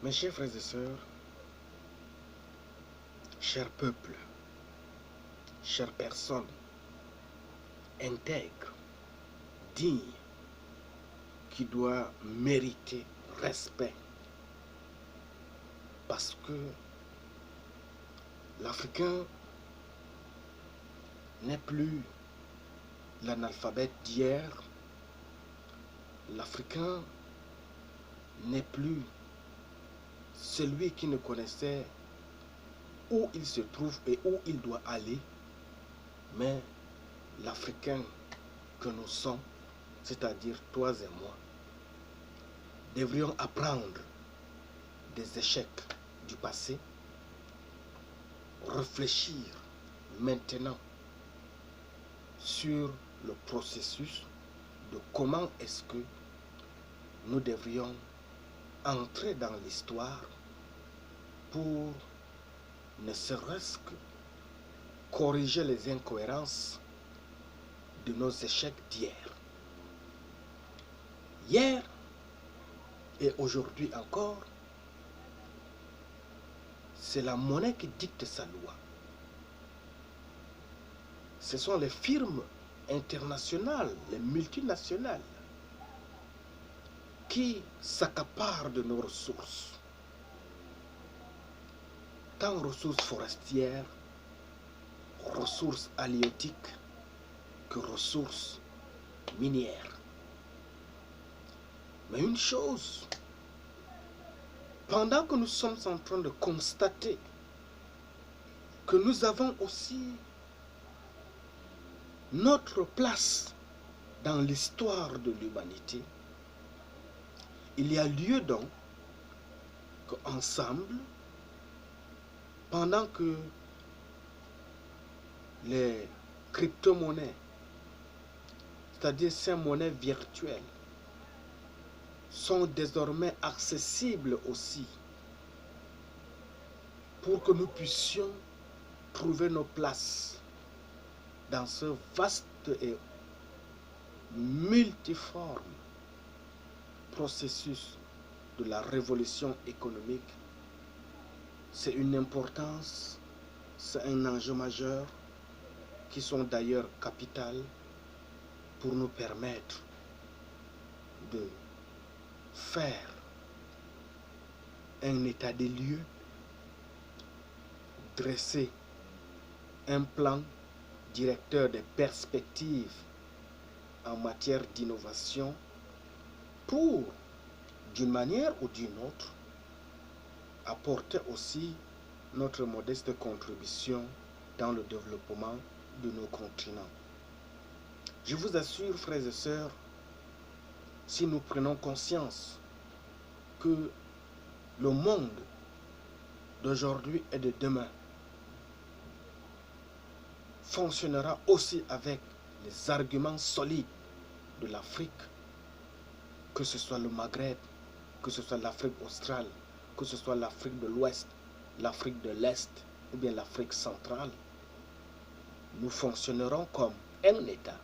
Mes chers frères et sœurs, chers peuples, chères personnes intègres, dignes, qui doivent mériter respect, parce que l'Africain n'est plus l'analphabète d'hier, l'Africain n'est plus celui qui ne connaissait où il se trouve et où il doit aller, mais l'Africain que nous sommes, c'est-à-dire toi et moi, devrions apprendre des échecs du passé, réfléchir maintenant sur le processus de comment est-ce que nous devrions entrer dans l'histoire pour ne serait-ce que corriger les incohérences de nos échecs d'hier. Hier et aujourd'hui encore, c'est la monnaie qui dicte sa loi. Ce sont les firmes internationales, les multinationales, qui s'accaparent de nos ressources, tant ressources forestières, ressources halieutiques que ressources minières. Mais une chose, pendant que nous sommes en train de constater que nous avons aussi notre place dans l'histoire de l'humanité, il y a lieu donc qu'ensemble, pendant que les crypto-monnaies, c'est-à-dire ces monnaies virtuelles, sont désormais accessibles aussi, pour que nous puissions trouver nos places dans ce vaste et multiforme processus de la révolution économique. C'est une importance, c'est un enjeu majeur qui sont d'ailleurs capitales pour nous permettre de faire un état des lieux, dresser un plan directeur des perspectives en matière d'innovation pour, d'une manière ou d'une autre, apporter aussi notre modeste contribution dans le développement de nos continents. Je vous assure, frères et sœurs, si nous prenons conscience que le monde d'aujourd'hui et de demain fonctionnera aussi avec les arguments solides de l'Afrique, que ce soit le Maghreb, que ce soit l'Afrique australe, que ce soit l'Afrique de l'Ouest, l'Afrique de l'Est ou bien l'Afrique centrale, nous fonctionnerons comme un État,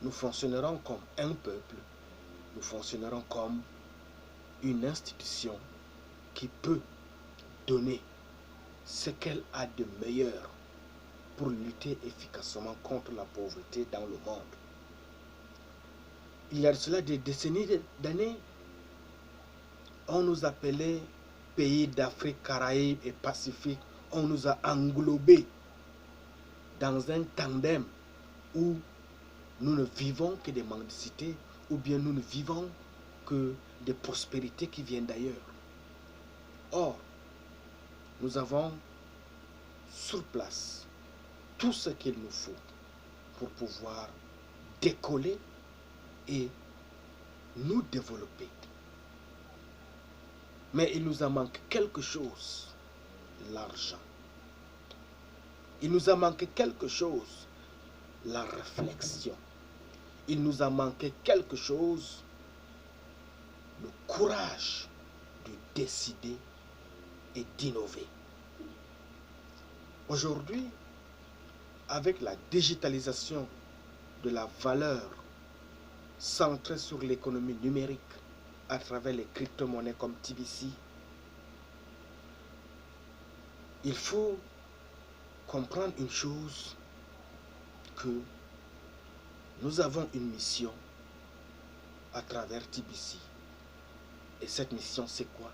nous fonctionnerons comme un peuple, nous fonctionnerons comme une institution qui peut donner ce qu'elle a de meilleur pour lutter efficacement contre la pauvreté dans le monde. Il y a de cela des décennies d'années, on nous appelait pays d'Afrique, Caraïbes et Pacifique. On nous a englobés dans un tandem où nous ne vivons que des mendicités ou bien nous ne vivons que des prospérités qui viennent d'ailleurs. Or, nous avons sur place tout ce qu'il nous faut pour pouvoir décoller et nous développer. Mais il nous a manqué quelque chose, l'argent. Il nous a manqué quelque chose, la réflexion. Il nous a manqué quelque chose, le courage de décider et d'innover. Aujourd'hui, avec la digitalisation de la valeur centrée sur l'économie numérique à travers les crypto-monnaies comme TBC, il faut comprendre une chose, que nous avons une mission à travers TBC. Et cette mission, c'est quoi?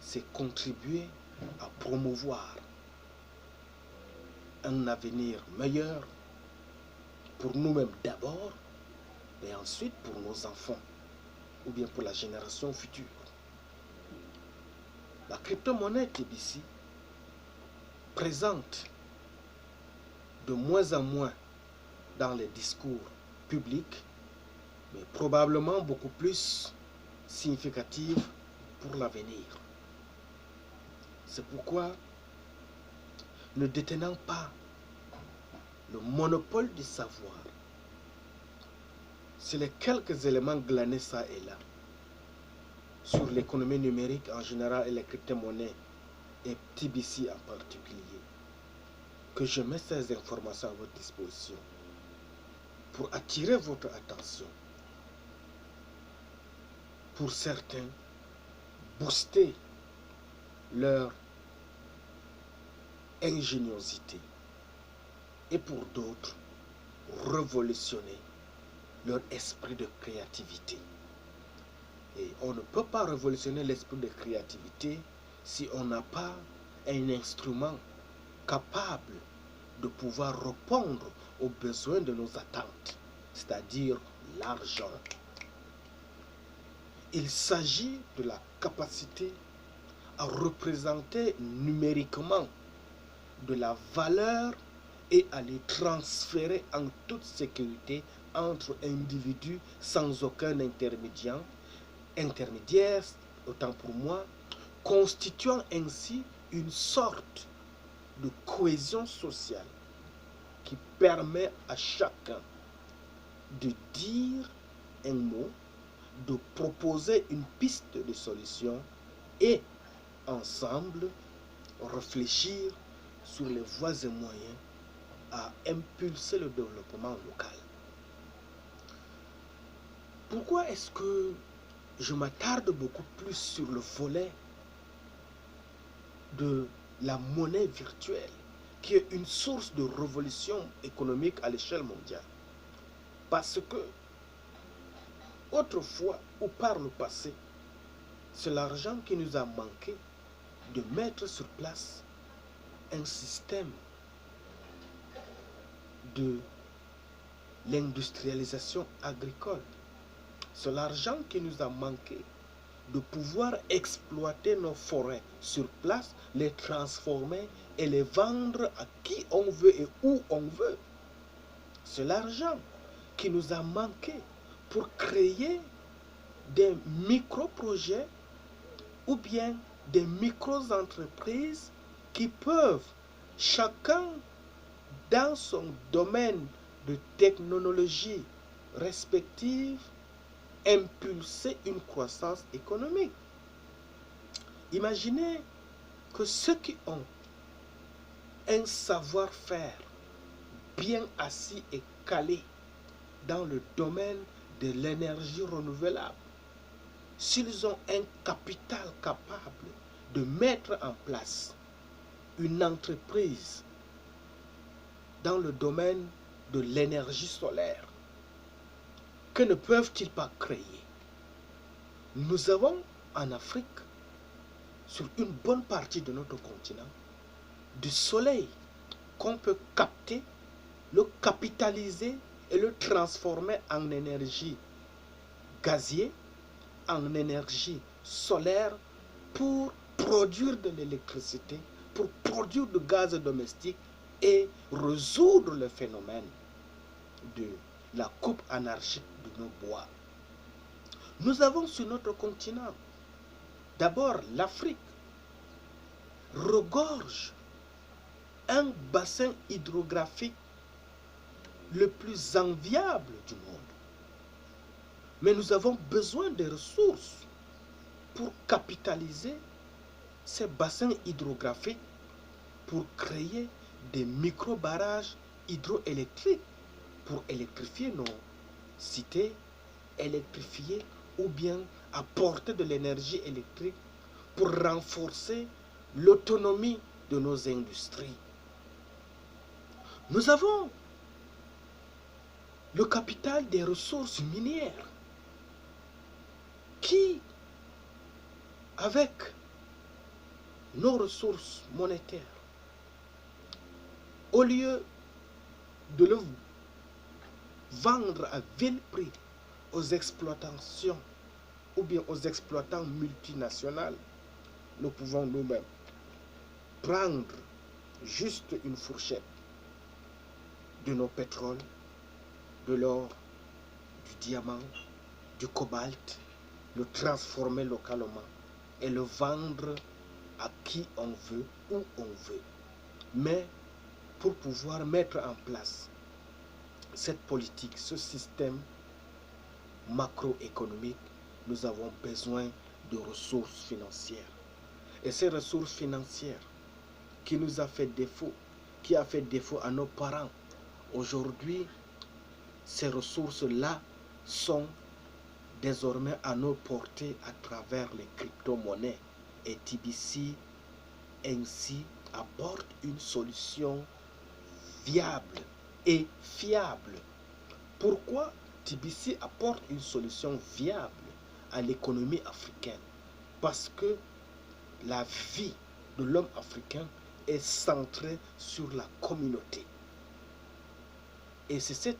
C'est contribuer à promouvoir un avenir meilleur pour nous-mêmes d'abord, et ensuite pour nos enfants, ou bien pour la génération future. La crypto-monnaie TBC présente de moins en moins dans les discours publics, mais probablement beaucoup plus significative pour l'avenir. C'est pourquoi, ne détenant pas le monopole du savoir, c'est les quelques éléments glanés ça et là sur l'économie numérique en général et les crypto-monnaies et TBC en particulier, que je mets ces informations à votre disposition pour attirer votre attention. Pour certains, booster leur ingéniosité, et pour d'autres, révolutionner leur esprit de créativité. Et on ne peut pas révolutionner l'esprit de créativité si on n'a pas un instrument capable de pouvoir répondre aux besoins de nos attentes, c'est-à-dire l'argent. Il s'agit de la capacité à représenter numériquement de la valeur et à les transférer en toute sécurité entre individus sans aucun intermédiaire, autant pour moi, constituant ainsi une sorte de cohésion sociale qui permet à chacun de dire un mot, de proposer une piste de solution et ensemble réfléchir sur les voies et moyens à impulser le développement local. Pourquoi est-ce que je m'attarde beaucoup plus sur le volet de la monnaie virtuelle, qui est une source de révolution économique à l'échelle mondiale? Parce que autrefois ou par le passé, c'est l'argent qui nous a manqué de mettre sur place un système de l'industrialisation agricole. C'est l'argent qui nous a manqué de pouvoir exploiter nos forêts sur place, les transformer et les vendre à qui on veut et où on veut. C'est l'argent qui nous a manqué pour créer des micro-projets ou bien des micro-entreprises qui peuvent, chacun dans son domaine de technologie respective, impulser une croissance économique. Imaginez que ceux qui ont un savoir-faire bien assis et calé dans le domaine de l'énergie renouvelable, s'ils ont un capital capable de mettre en place une entreprise dans le domaine de l'énergie solaire, que ne peuvent-ils pas créer? Nous avons en Afrique, sur une bonne partie de notre continent, du soleil qu'on peut capter, le capitaliser et le transformer en énergie gazière, en énergie solaire pour produire de l'électricité, pour produire du gaz domestique et résoudre le phénomène de la coupe anarchique de nos bois. Nous avons sur notre continent, d'abord l'Afrique, regorge un bassin hydrographique le plus enviable du monde. Mais nous avons besoin de ressources pour capitaliser ces bassins hydrographiques, pour créer des micro-barrages hydroélectriques, pour électrifier nos cités, électrifier ou bien apporter de l'énergie électrique, pour renforcer l'autonomie de nos industries. Nous avons le capital des ressources minières qui, avec nos ressources monétaires, au lieu de le vendre à vil prix aux exploitations ou bien aux exploitants multinationaux, nous pouvons nous-mêmes prendre juste une fourchette de nos pétroles, de l'or, du diamant, du cobalt, le transformer localement et le vendre à qui on veut, où on veut. Mais pour pouvoir mettre en place cette politique, ce système macroéconomique, nous avons besoin de ressources financières. Et ces ressources financières qui nous a fait défaut, qui a fait défaut à nos parents, aujourd'hui, ces ressources-là sont désormais à nos portées à travers les crypto-monnaies. Et TBC ainsi apporte une solution viable et fiable. Pourquoi TBC apporte une solution viable à l'économie africaine? Parce que la vie de l'homme africain est centrée sur la communauté. Et c'est cette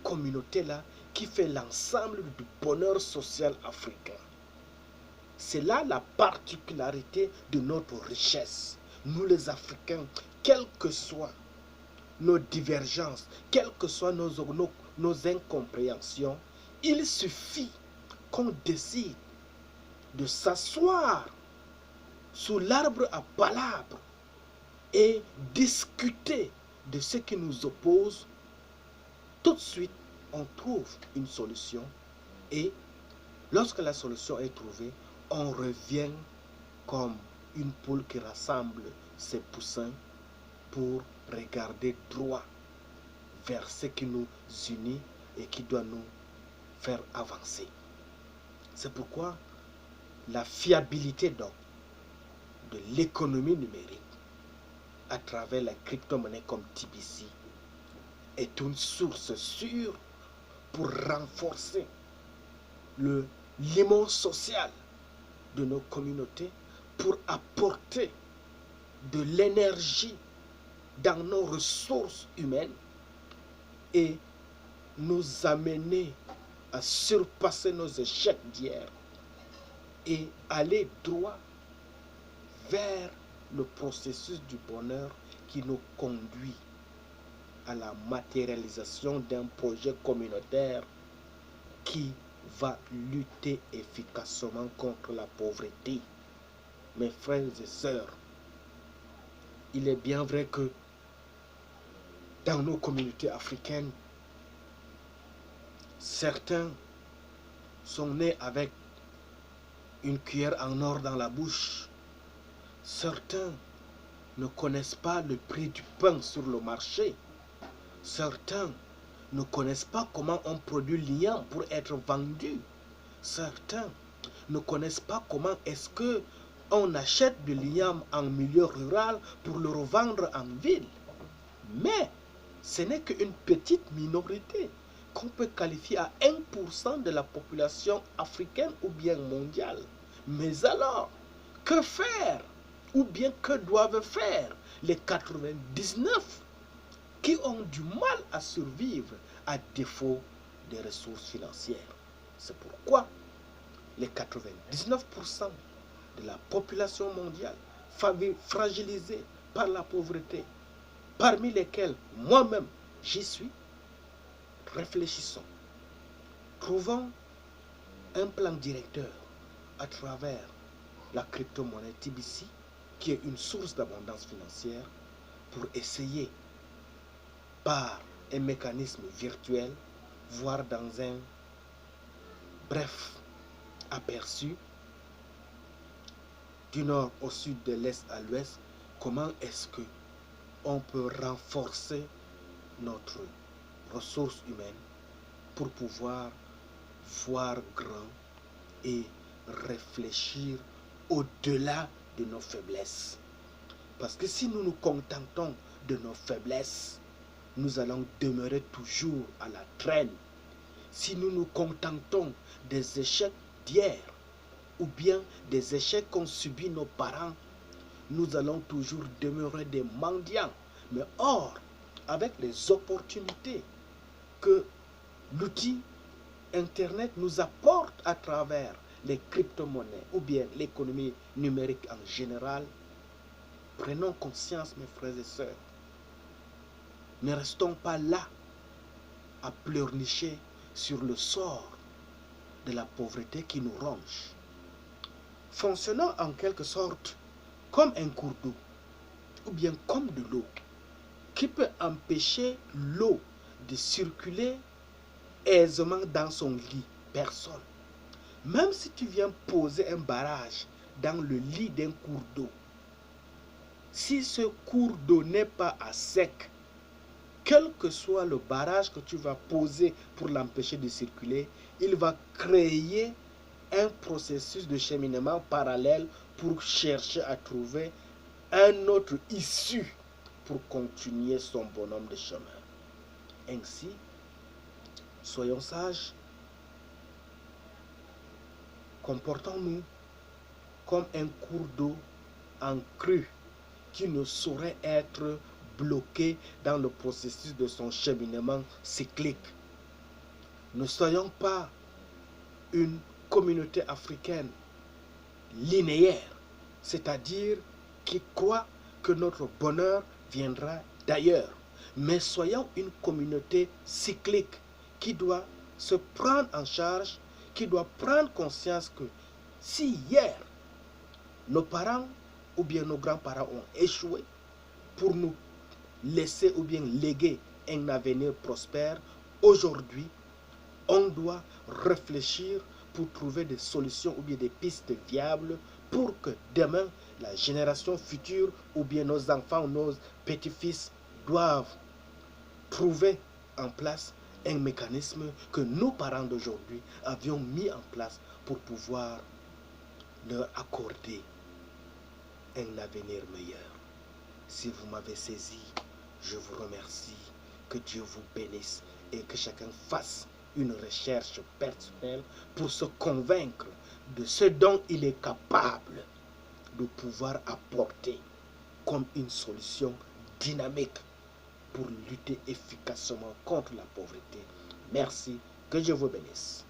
communauté-là qui fait l'ensemble du bonheur social africain. C'est là la particularité de notre richesse. Nous les Africains, quelles que soient nos divergences, quelles que soient nos incompréhensions, il suffit qu'on décide de s'asseoir sous l'arbre à palabres et discuter de ce qui nous oppose. Tout de suite, on trouve une solution et lorsque la solution est trouvée, on revient comme une poule qui rassemble ses poussins pour regarder droit vers ce qui nous unit et qui doit nous faire avancer. C'est pourquoi la fiabilité donc de l'économie numérique à travers la crypto-monnaie comme TBC est une source sûre pour renforcer le limon social de nos communautés, pour apporter de l'énergie dans nos ressources humaines et nous amener à surpasser nos échecs d'hier et aller droit vers le processus du bonheur qui nous conduit à la matérialisation d'un projet communautaire qui va lutter efficacement contre la pauvreté. Mes frères et sœurs, il est bien vrai que dans nos communautés africaines, certains sont nés avec une cuillère en or dans la bouche. Certains ne connaissent pas le prix du pain sur le marché. Certains ne connaissent pas comment on produit l'igname pour être vendu. Certains ne connaissent pas comment est-ce que on achète de l'igname en milieu rural pour le revendre en ville. Mais ce n'est qu'une petite minorité qu'on peut qualifier à 1% de la population africaine ou bien mondiale. Mais alors, que faire? Ou bien que doivent faire les 99 qui ont du mal à survivre à défaut des ressources financières? C'est pourquoi les 99% de la population mondiale fragilisée par la pauvreté, parmi lesquels moi-même j'y suis, réfléchissons, trouvons un plan directeur à travers la crypto-monnaie TBC, qui est une source d'abondance financière, pour essayer, par un mécanisme virtuel, voir dans un bref aperçu, du nord au sud, de l'est à l'ouest, comment est-ce que on peut renforcer notre ressource humaine pour pouvoir voir grand et réfléchir au-delà de nos faiblesses. Parce que si nous nous contentons de nos faiblesses, nous allons demeurer toujours à la traîne. Si nous nous contentons des échecs d'hier, ou bien des échecs qu'ont subis nos parents, nous allons toujours demeurer des mendiants. Mais or, avec les opportunités que l'outil Internet nous apporte à travers les crypto-monnaies ou bien l'économie numérique en général, prenons conscience, mes frères et sœurs. Ne restons pas là à pleurnicher sur le sort de la pauvreté qui nous ronge. Fonctionnons en quelque sorte comme un cours d'eau ou bien comme de l'eau qui peut empêcher l'eau de circuler aisément dans son lit. Personne. Même si tu viens poser un barrage dans le lit d'un cours d'eau, si ce cours d'eau n'est pas à sec, quel que soit le barrage que tu vas poser pour l'empêcher de circuler, il va créer un processus de cheminement parallèle pour chercher à trouver un autre issue pour continuer son bonhomme de chemin. Ainsi, soyons sages, comportons-nous comme un cours d'eau en crue qui ne saurait être bloqué dans le processus de son cheminement cyclique. Ne soyons pas une communauté africaine linéaire, c'est-à-dire qui croit que notre bonheur viendra d'ailleurs. Mais soyons une communauté cyclique qui doit se prendre en charge, qui doit prendre conscience que si hier, nos parents ou bien nos grands-parents ont échoué pour nous laisser ou bien léguer un avenir prospère, aujourd'hui, on doit réfléchir pour trouver des solutions ou bien des pistes viables pour que demain, la génération future ou bien nos enfants ou nos petits-fils doivent trouver en place un mécanisme que nos parents d'aujourd'hui avions mis en place pour pouvoir leur accorder un avenir meilleur. Si vous m'avez saisi, je vous remercie. Que Dieu vous bénisse et que chacun fasse une recherche personnelle pour se convaincre de ce dont il est capable de pouvoir apporter comme une solution dynamique pour lutter efficacement contre la pauvreté. Merci, que Dieu vous bénisse.